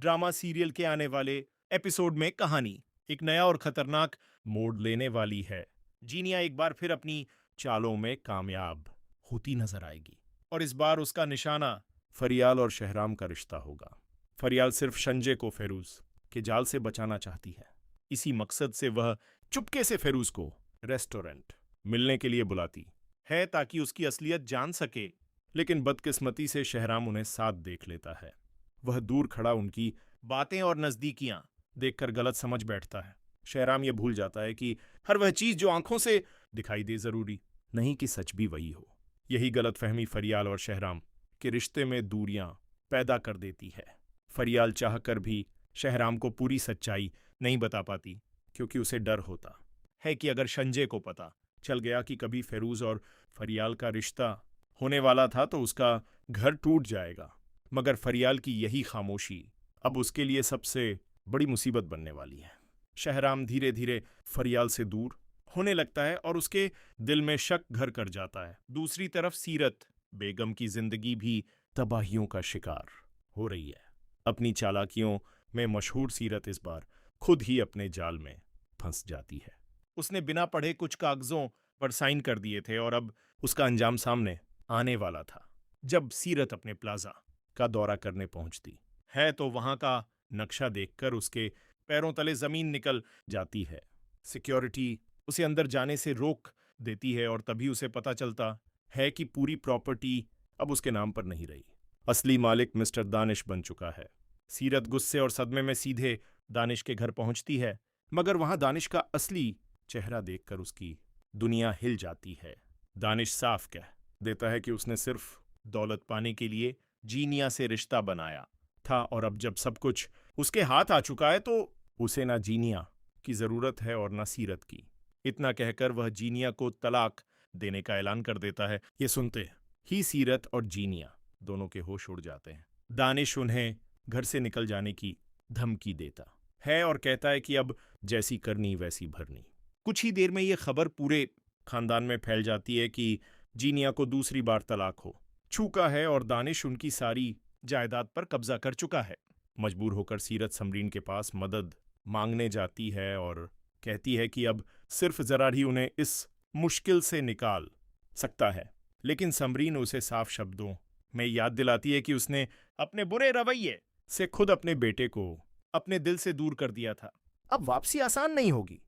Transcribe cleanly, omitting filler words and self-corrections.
Drama serial के आने वाले एपिसोड में कहानी एक नया और खतरनाक मोड़ लेने वाली है। जीनिया एक बार फिर अपनी चालों में कामयाब होती नजर आएगी और इस बार उसका निशाना फरियाल और शहराम का रिश्ता होगा। फरियाल सिर्फ संजय को फेरूज के जाल से बचाना चाहती है। इसी मकसद से वह चुपके से फेरूज को रेस्टोरेंट मिलने के लिए बुलाती है ताकि उसकी असलियत जान सके, लेकिन बदकिस्मती से शहराम उन्हें साथ देख लेता है। वह दूर खड़ा उनकी बातें और नजदीकियां देखकर गलत समझ बैठता है। शहराम यह भूल जाता है कि हर वह चीज जो आंखों से दिखाई दे जरूरी नहीं कि सच भी वही हो। यही गलतफहमी फरियाल और शहराम के रिश्ते में दूरियां पैदा कर देती है। फरियाल चाहकर भी शहराम को पूरी सच्चाई नहीं बता पाती, क्योंकि उसे डर होता है कि अगर संजय को पता चल गया कि कभी फेरूज और फरियाल का रिश्ता होने वाला था तो उसका घर टूट जाएगा। मगर फरियाल की यही खामोशी अब उसके लिए सबसे बड़ी मुसीबत बनने वाली है। शहराम धीरे धीरे फरियाल से दूर होने लगता है और उसके दिल में शक घर कर जाता है। दूसरी तरफ सीरत बेगम की जिंदगी भी तबाहियों का शिकार हो रही है। अपनी चालाकियों में मशहूर सीरत इस बार खुद ही अपने जाल में फंस जाती है। उसने बिना पढ़े कुछ कागजों पर साइन कर दिए थे और अब उसका अंजाम सामने आने वाला था। जब सीरत अपने प्लाजा का दौरा करने पहुंचती है तो वहां का नक्शा देखकर उसके पैरों तले जमीन निकल जाती है। सिक्योरिटी उसे अंदर जाने से रोक देती है और तभी उसे पता चलता है कि पूरी प्रॉपर्टी अब उसके नाम पर नहीं रही। असली मालिक मिस्टर दानिश बन चुका है। सीरत गुस्से और सदमे में सीधे दानिश के घर पहुंचती है, मगर वहां दानिश का असली चेहरा देखकर उसकी दुनिया हिल जाती है। दानिश साफ कह देता है कि उसने सिर्फ दौलत पाने के लिए जीनिया से रिश्ता बनाया था और अब जब सब कुछ उसके हाथ आ चुका है तो उसे ना जीनिया की जरूरत है और ना सीरत की। इतना कहकर वह जीनिया को तलाक देने का ऐलान कर देता है। ये सुनते ही सीरत और जीनिया दोनों के होश उड़ जाते हैं। दानिश उन्हें घर से निकल जाने की धमकी देता है और कहता है कि अब जैसी करनी वैसी भरनी। कुछ ही देर में यह खबर पूरे खानदान में फैल जाती है कि जीनिया को दूसरी बार तलाक हो चुका है और दानिश उनकी सारी जायदाद पर कब्जा कर चुका है। मजबूर होकर सीरत समरीन के पास मदद मांगने जाती है और कहती है कि अब सिर्फ जरा ही उन्हें इस मुश्किल से निकाल सकता है, लेकिन समरीन उसे साफ शब्दों में याद दिलाती है कि उसने अपने बुरे रवैये से खुद अपने बेटे को अपने दिल से दूर कर दिया था। अब वापसी आसान नहीं होगी।